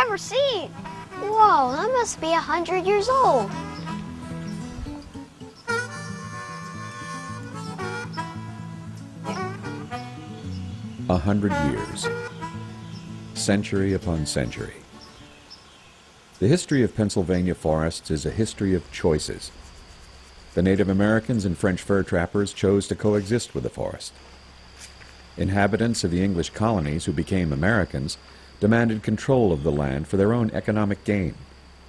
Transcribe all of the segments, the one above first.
ever seen. Whoa, that must be 100 years old. A 100 years. Century upon century. The history of Pennsylvania forests is a history of choices. The Native Americans and French fur trappers chose to coexist with the forest. Inhabitants of the English colonies who became Americans demanded control of the land for their own economic gain,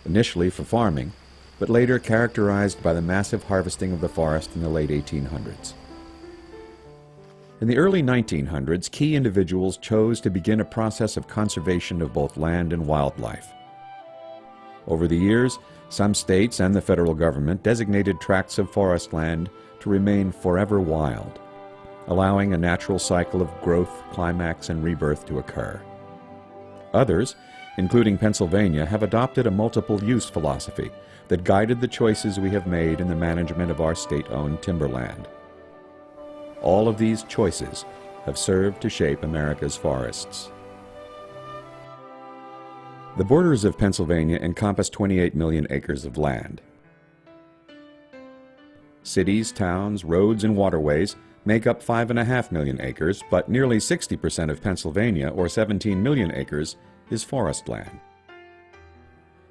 initially for farming, but later characterized by the massive harvesting of the forest in the late 1800s. In the early 1900s, key individuals chose to begin a process of conservation of both land and wildlife. Over the years, some states and the federal government designated tracts of forest land to remain forever wild, allowing a natural cycle of growth, climax, and rebirth to occur. Others, including Pennsylvania, have adopted a multiple-use philosophy that guided the choices we have made in the management of our state-owned timberland. All of these choices have served to shape America's forests. The borders of Pennsylvania encompass 28 million acres of land. Cities, towns, roads, and waterways make up 5.5 million acres, but nearly 60% of Pennsylvania, or 17 million acres, is forest land.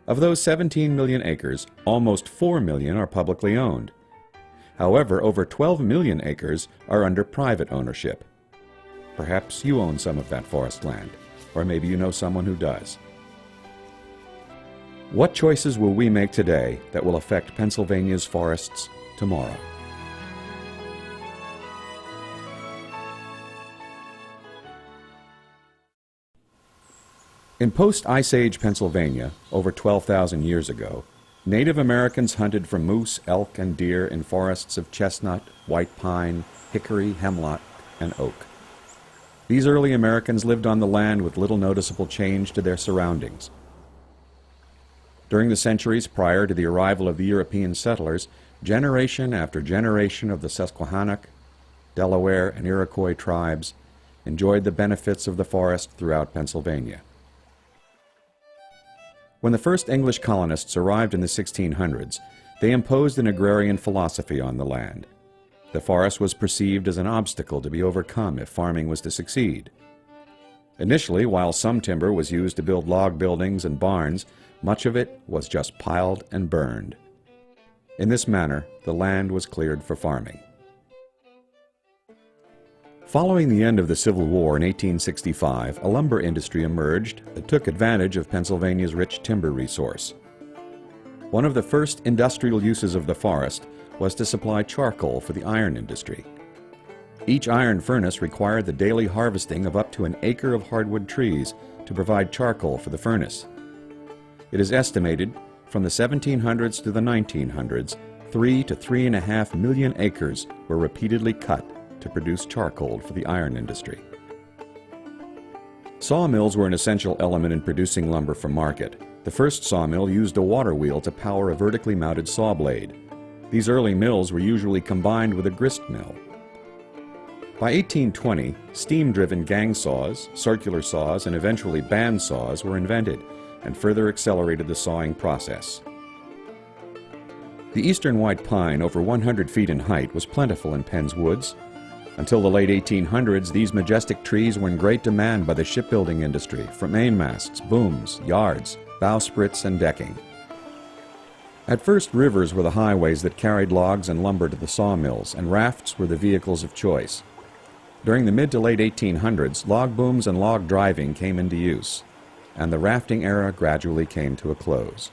Of those 17 million acres, almost 4 million are publicly owned. However, over 12 million acres are under private ownership. Perhaps you own some of that forest land, or maybe you know someone who does. What choices will we make today that will affect Pennsylvania's forests tomorrow? In post-Ice Age Pennsylvania, over 12,000 years ago, Native Americans hunted for moose, elk, and deer in forests of chestnut, white pine, hickory, hemlock, and oak. These early Americans lived on the land with little noticeable change to their surroundings. During the centuries prior to the arrival of the European settlers, generation after generation of the Susquehannock, Delaware, and Iroquois tribes enjoyed the benefits of the forest throughout Pennsylvania. When the first English colonists arrived in the 1600s, they imposed an agrarian philosophy on the land. The forest was perceived as an obstacle to be overcome if farming was to succeed. Initially, while some timber was used to build log buildings and barns, much of it was just piled and burned. In this manner, the land was cleared for farming. Following the end of the Civil War in 1865, a lumber industry emerged that took advantage of Pennsylvania's rich timber resource. One of the first industrial uses of the forest was to supply charcoal for the iron industry. Each iron furnace required the daily harvesting of up to an acre of hardwood trees to provide charcoal for the furnace. It is estimated from the 1700s to the 1900s, 3 to 3.5 million acres were repeatedly cut to produce charcoal for the iron industry. Sawmills were an essential element in producing lumber for market. The first sawmill used a water wheel to power a vertically mounted saw blade. These early mills were usually combined with a grist mill. By 1820, steam-driven gang saws, circular saws, and eventually band saws were invented and further accelerated the sawing process. The eastern white pine, over 100 feet in height, was plentiful in Penn's woods. Until the late 1800s, these majestic trees were in great demand by the shipbuilding industry for mainmasts, booms, yards, bowsprits, and decking. At first, rivers were the highways that carried logs and lumber to the sawmills, and rafts were the vehicles of choice. During the mid to late 1800s, log booms and log driving came into use, and the rafting era gradually came to a close.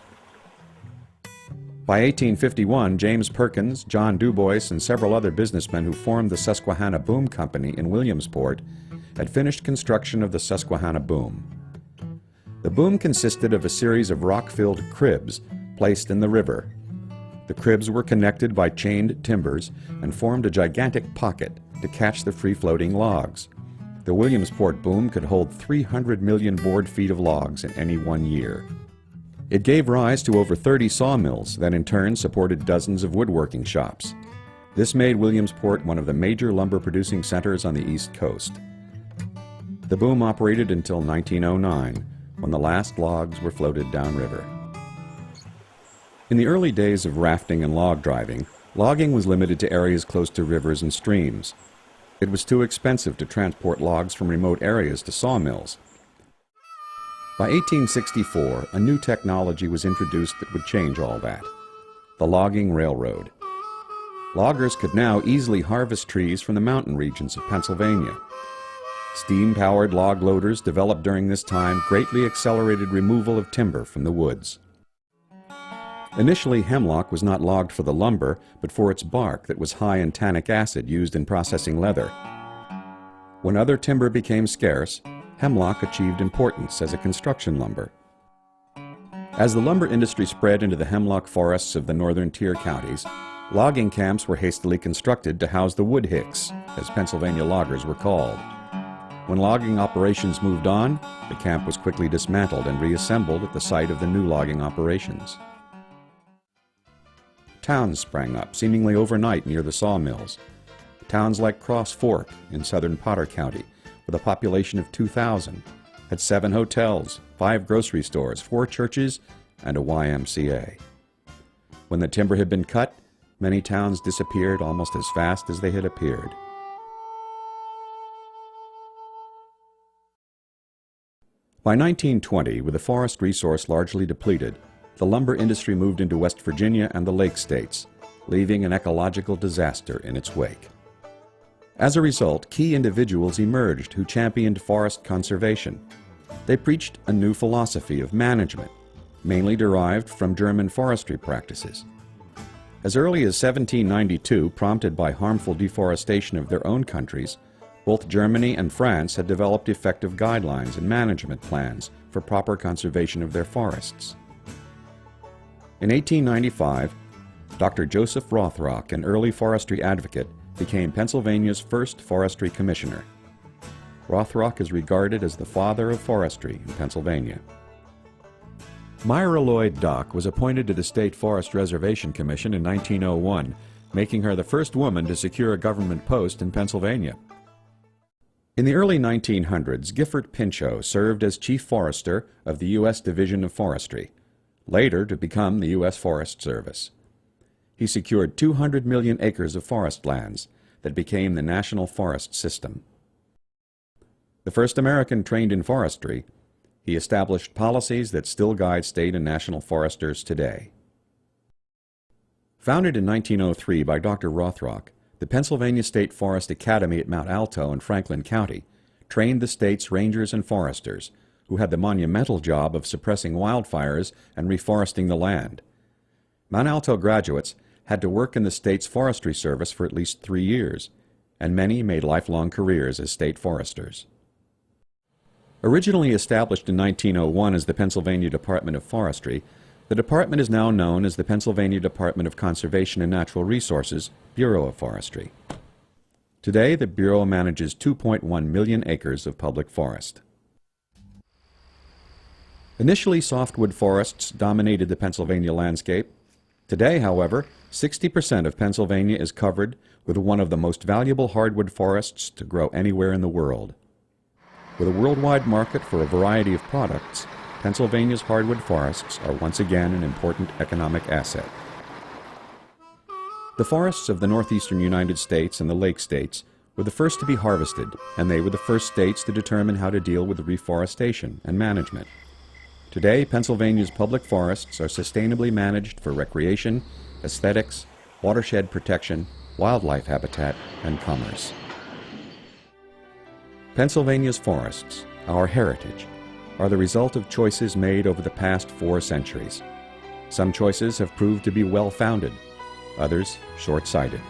By 1851, James Perkins, John Dubois, and several other businessmen who formed the Susquehanna Boom Company in Williamsport had finished construction of the Susquehanna Boom. The boom consisted of a series of rock-filled cribs placed in the river. The cribs were connected by chained timbers and formed a gigantic pocket to catch the free-floating logs. The Williamsport boom could hold 300 million board feet of logs in any one year. It gave rise to over 30 sawmills that in turn supported dozens of woodworking shops. This made Williamsport one of the major lumber-producing centers on the East Coast. The boom operated until 1909, when the last logs were floated downriver. In the early days of rafting and log driving, logging was limited to areas close to rivers and streams. It was too expensive to transport logs from remote areas to sawmills. By 1864, a new technology was introduced that would change all that: the logging railroad. Loggers could now easily harvest trees from the mountain regions of Pennsylvania. Steam-powered log loaders developed during this time greatly accelerated removal of timber from the woods. Initially, hemlock was not logged for the lumber, but for its bark that was high in tannic acid used in processing leather. When other timber became scarce, hemlock achieved importance as a construction lumber. As the lumber industry spread into the hemlock forests of the northern tier counties, logging camps were hastily constructed to house the wood hicks, as Pennsylvania loggers were called. When logging operations moved on, the camp was quickly dismantled and reassembled at the site of the new logging operations. Towns sprang up seemingly overnight near the sawmills. Towns like Cross Fork in southern Potter County, with a population of 2,000, had 7 hotels, 5 grocery stores, 4 churches, and a YMCA. When the timber had been cut, many towns disappeared almost as fast as they had appeared. By 1920, with the forest resource largely depleted, the lumber industry moved into West Virginia and the Lake States, leaving an ecological disaster in its wake. As a result, key individuals emerged who championed forest conservation. They preached a new philosophy of management, mainly derived from German forestry practices. As early as 1792, prompted by harmful deforestation of their own countries, both Germany and France had developed effective guidelines and management plans for proper conservation of their forests. In 1895, Dr. Joseph Rothrock, an early forestry advocate, became Pennsylvania's first forestry commissioner. Rothrock is regarded as the father of forestry in Pennsylvania. Myra Lloyd Dock was appointed to the State Forest Reservation Commission in 1901, making her the first woman to secure a government post in Pennsylvania. In the early 1900s, Gifford Pinchot served as Chief Forester of the U.S. Division of Forestry, later to become the U.S. Forest Service. He secured 200 million acres of forest lands that became the National Forest System. The first American trained in forestry, he established policies that still guide state and national foresters today. Founded in 1903 by Dr. Rothrock, the Pennsylvania State Forest Academy at Mount Alto in Franklin County trained the state's rangers and foresters, who had the monumental job of suppressing wildfires and reforesting the land. Mount Alto graduates had to work in the state's forestry service for at least 3 years, and many made lifelong careers as state foresters. Originally established in 1901 as the Pennsylvania Department of Forestry, the department is now known as the Pennsylvania Department of Conservation and Natural Resources, Bureau of Forestry. Today, the Bureau manages 2.1 million acres of public forest. Initially, softwood forests dominated the Pennsylvania landscape. Today, however, 60% of Pennsylvania is covered with one of the most valuable hardwood forests to grow anywhere in the world. With a worldwide market for a variety of products, Pennsylvania's hardwood forests are once again an important economic asset. The forests of the northeastern United States and the Lake States were the first to be harvested, and they were the first states to determine how to deal with reforestation and management. Today, Pennsylvania's public forests are sustainably managed for recreation, aesthetics, watershed protection, wildlife habitat, and commerce. Pennsylvania's forests, our heritage, are the result of choices made over the past 4 centuries. Some choices have proved to be well-founded, others short-sighted.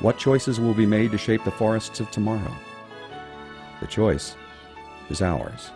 What choices will be made to shape the forests of tomorrow? The choice is ours.